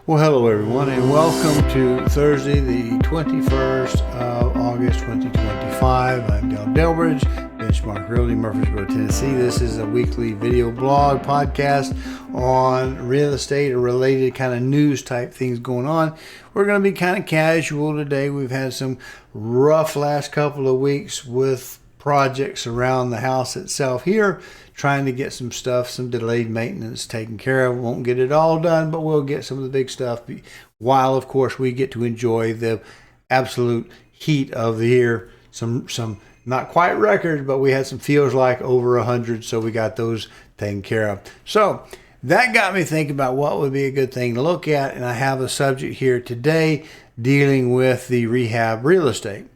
Well, hello everyone, and welcome to Thursday, the 21st of August, 2025. I'm Delbridge, Benchmark Realty, Murfreesboro, Tennessee. This is a weekly video blog podcast on real estate or related kind of news type things going on. We're going to be kind of casual today. We've had some rough last couple of weeks with projects around the house itself here, trying to get some stuff, some delayed maintenance taken care of. Won't get it all done, but we'll get some of the big stuff, while of course we get to enjoy the absolute heat of the year. Some not quite records, but we had some feels like over 100, so we got those taken care of. So that got me thinking about what would be a good thing to look at, and I have a subject here today dealing with the rehab real estate.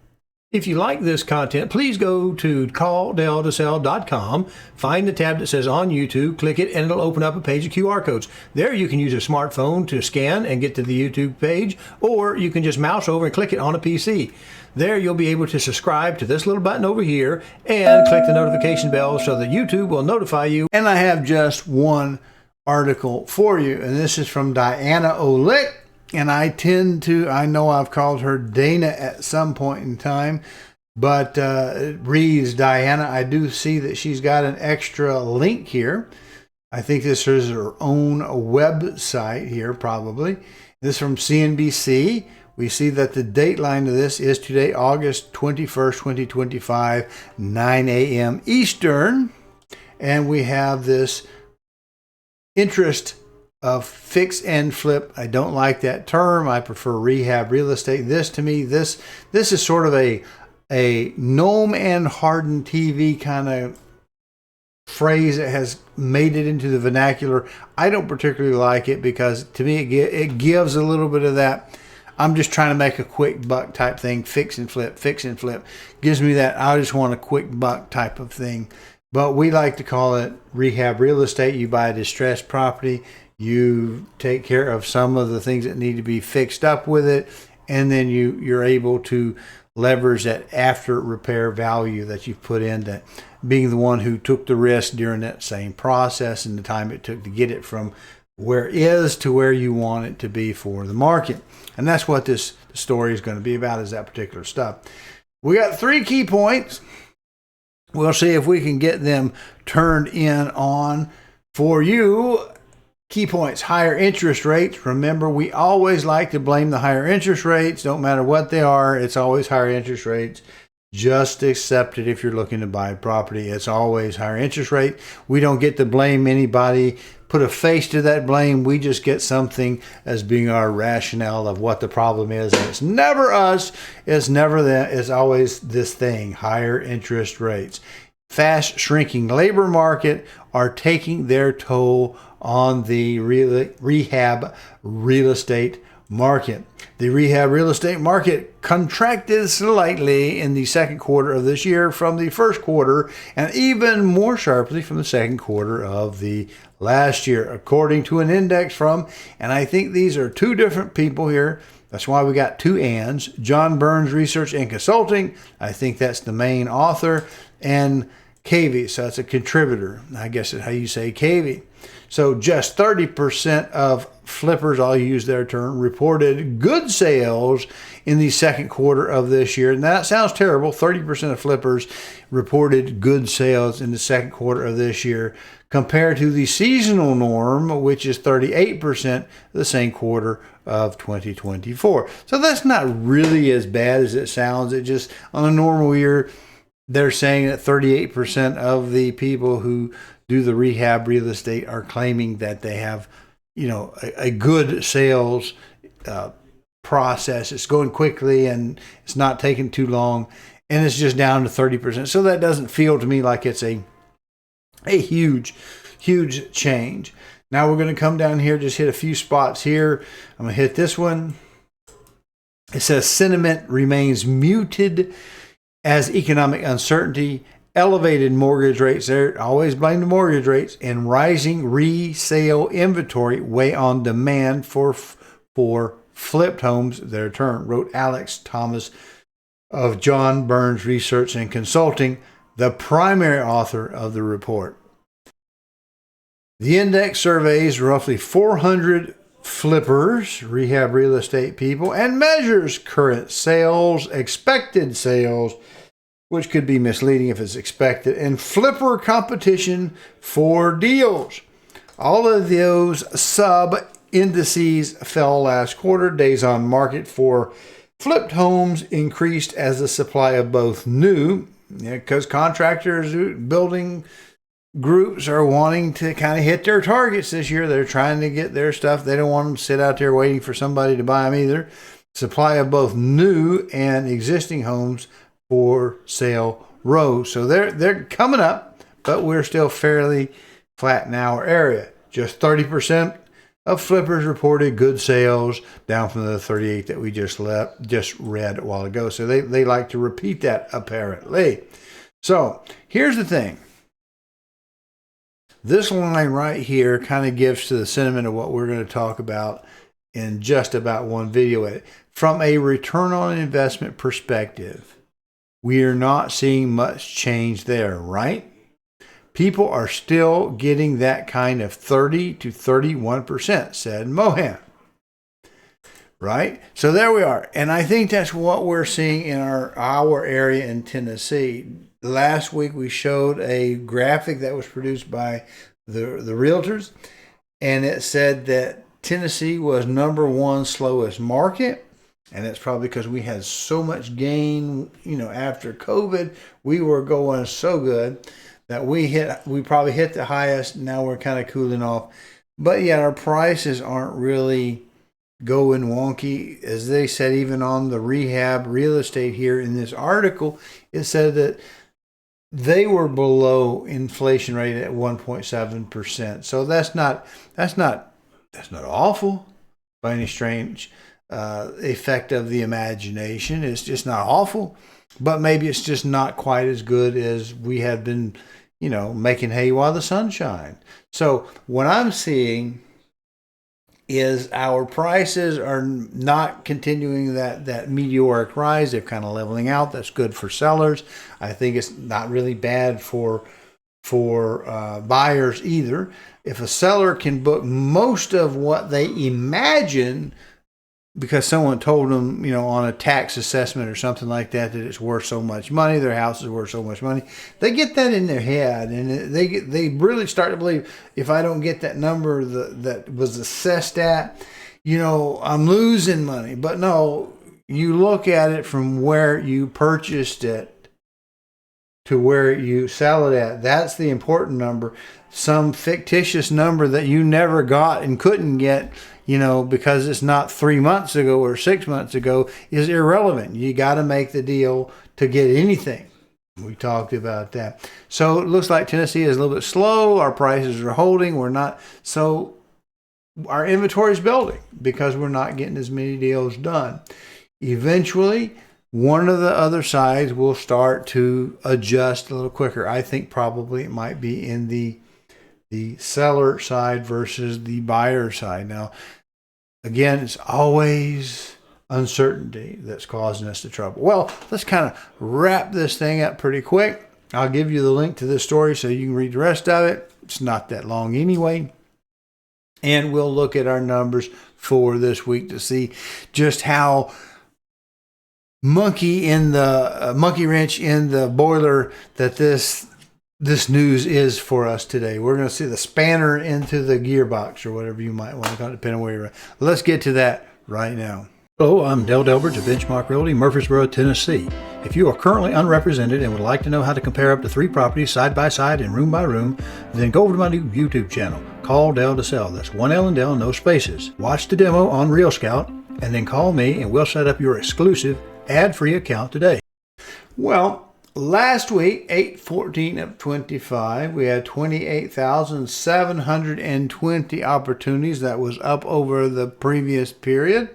If you like this content, please go to CallDelToSell.com, find the tab that says on YouTube, click it, and it'll open up a page of QR codes. There you can use a smartphone to scan and get to the YouTube page, or you can just mouse over and click it on a PC. There you'll be able to subscribe to this little button over here and click the notification bell so that YouTube will notify you. And I have just one article for you, and this is from Diana Olick. And I know I've called her Dana at some point in time, but it reads Diana. I do see that she's got an extra link here. I think this is her own website here, probably. This is from CNBC. We see that the dateline of this is today, August 21st, 2025, 9 a.m. Eastern. And we have this interest of fix and flip. I don't like that term. I prefer rehab real estate. This to me, this is sort of a Noam and Harden TV kind of phrase that has made it into the vernacular. I don't particularly like it because to me it gives a little bit of that I'm just trying to make a quick buck type thing. Fix and flip gives me that I just want a quick buck type of thing. But we like to call it rehab real estate. You buy a distressed property, you take care of some of the things that need to be fixed up with it, and then you're able to leverage that after repair value that you've put into being the one who took the risk during that same process and the time it took to get it from where it is to where you want it to be for the market. And that's what this story is going to be about, is that particular stuff. We got 3 key points. We'll see if we can get them turned in on for you. Key points: higher interest rates. Remember, we always like to blame the higher interest rates. Don't matter what they are, it's always higher interest rates. Just accept it if you're looking to buy property. It's always higher interest rate. We don't get to blame anybody, put a face to that blame. We just get something as being our rationale of what the problem is. And it's never us. It's never that. It's always this thing, higher interest rates. Fast shrinking labor market are taking their toll on the rehab real estate market. The rehab real estate market contracted slightly in the second quarter of this year from the first quarter, and even more sharply from the second quarter of the last year, according to an index from, and I think these are 2 different people here. That's why we got 2 ands. John Burns Research and Consulting. I think that's the main author. And KV, so that's a contributor. I guess that's how you say KV. So just 30% of flippers, I'll use their term, reported good sales in the second quarter of this year. And that sounds terrible. 30% of flippers reported good sales in the second quarter of this year, compared to the seasonal norm, which is 38% the same quarter of 2024. So that's not really as bad as it sounds. It just, on a normal year, they're saying that 38% of the people who do the rehab real estate are claiming that they have, a good sales process. It's going quickly and it's not taking too long, and it's just down to 30%. So that doesn't feel to me like it's a huge change. Now we're going to come down here, just hit a few spots here. I'm going to hit this one. It says sentiment remains muted as economic uncertainty, elevated mortgage rates, they always blame the mortgage rates, and rising resale inventory weigh on demand for flipped homes, their turn, wrote Alex Thomas of John Burns Research and Consulting, the primary author of the report. The index surveys roughly 400 flippers, rehab real estate people, and measures current sales, expected sales, which could be misleading if it's expected, and flipper competition for deals. All of those sub-indices fell last quarter. Days on market for flipped homes increased as the supply of both new, because contractors, building groups are wanting to kind of hit their targets this year. They're trying to get their stuff. They don't want them to sit out there waiting for somebody to buy them either. Supply of both new and existing homes for sale rose. So they're coming up, but we're still fairly flat in our area. Just 30% of flippers reported good sales, down from the 38 that we just read a while ago. So they like to repeat that apparently. So here's the thing. This line right here kind of gives to the sentiment of what we're going to talk about in just about one video. From a return on investment perspective, we are not seeing much change there, right? People are still getting that kind of 30 to 31%, said Mohan. Right? So there we are. And I think that's what we're seeing in our area in Tennessee. Last week we showed a graphic that was produced by the realtors, and it said that Tennessee was #1 slowest market. And that's probably because we had so much gain, after COVID. We were going so good that we probably hit the highest. Now we're kind of cooling off. But yet our prices aren't really going wonky. As they said, even on the Rehab real estate here in this article, it said that they were below inflation rate at 1.7%. So that's not awful by any strange effect of the imagination. It's just not awful, but maybe it's just not quite as good as we had been, making hay while the sun shines. So what I'm seeing is our prices are not continuing that meteoric rise. They're kind of leveling out. That's good for sellers. I think it's not really bad for buyers either. If a seller can book most of what they imagine because someone told them, on a tax assessment or something like that it's worth so much money, their house is worth so much money, they get that in their head, and they really start to believe, if I don't get that number that was assessed at, I'm losing money. But no, you look at it from where you purchased it to where you sell it at. That's the important number. Some fictitious number that you never got and couldn't get, because it's not 3 months ago or 6 months ago, is irrelevant. You got to make the deal to get anything. We talked about that. So it looks like Tennessee is a little bit slow. Our prices are holding. Our inventory is building because we're not getting as many deals done. Eventually, one of the other sides will start to adjust a little quicker. I think probably it might be in the seller side versus the buyer side. Now, again, it's always uncertainty that's causing us the trouble. Well, let's kind of wrap this thing up pretty quick. I'll give you the link to this story so you can read the rest of it. It's not that long anyway. And we'll look at our numbers for this week to see just how monkey wrench in the boiler that this news is for us today. We're going to see the spanner into the gearbox, or whatever you might want to call it, depending on where you're at. Let's get to that right now. Hello, I'm Delbridge of Benchmark Realty, Murfreesboro, Tennessee. If you are currently unrepresented and would like to know how to compare up to 3 properties side by side and room by room, then go over to my new YouTube channel, CallDelToSell. That's 1 L and Del, no spaces. Watch the demo on Real Scout, and then call me and we'll set up your exclusive ad-free account today. Well, last week, 8/14 of 25, we had 28,720 opportunities. That was up over the previous period.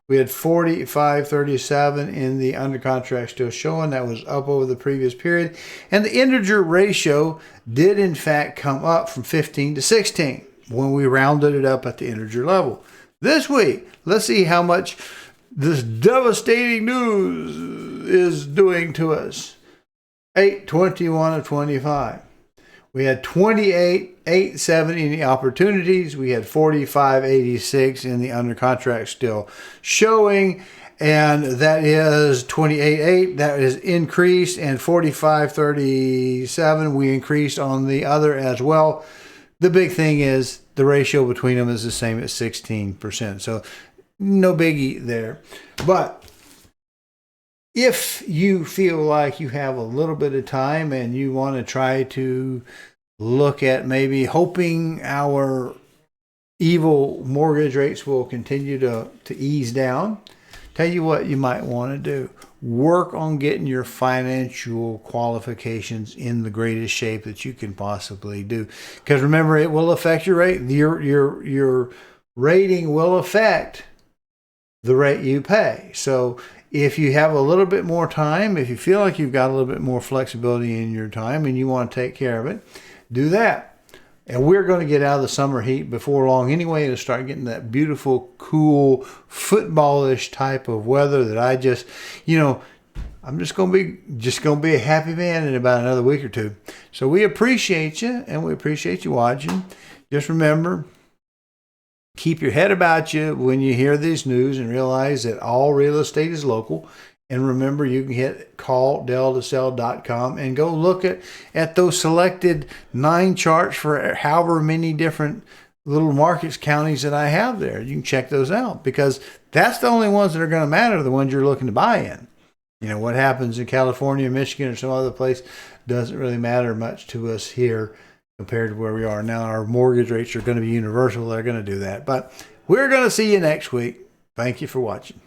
We had 4537 in the under contract still showing. That was up over the previous period. And the integer ratio did in fact come up from 15 to 16 when we rounded it up at the integer level. This week, let's see how much this devastating news is doing to us. 8/21 of 25. We had 28,870 in the opportunities. We had 45,86 in the under contract still showing. And that is 28.8. That is increased. And 45.37 we increased on the other as well. The big thing is the ratio between them is the same at 16%. So no biggie there. But if you feel like you have a little bit of time and you want to try to look at maybe hoping our evil mortgage rates will continue to ease down, tell you what you might want to do. Work on getting your financial qualifications in the greatest shape that you can possibly do. Because remember, it will affect your rate. Your rating will affect the rate you pay. So if you have a little bit more time, if you feel like you've got a little bit more flexibility in your time and you want to take care of it, do that. And we're going to get out of the summer heat before long anyway to start getting that beautiful, cool, footballish type of weather that I just, I'm just going to be a happy man in about another week or two. So we appreciate you, and we appreciate you watching. Just remember, keep your head about you when you hear these news and realize that all real estate is local. And remember, you can hit CallDelToSell.com and go look at those selected 9 charts for however many different little markets, counties that I have there. You can check those out because that's the only ones that are going to matter, the ones you're looking to buy in. What happens in California, Michigan, or some other place doesn't really matter much to us here compared to where we are now. Our mortgage rates are going to be universal. They're going to do that. But we're going to see you next week. Thank you for watching.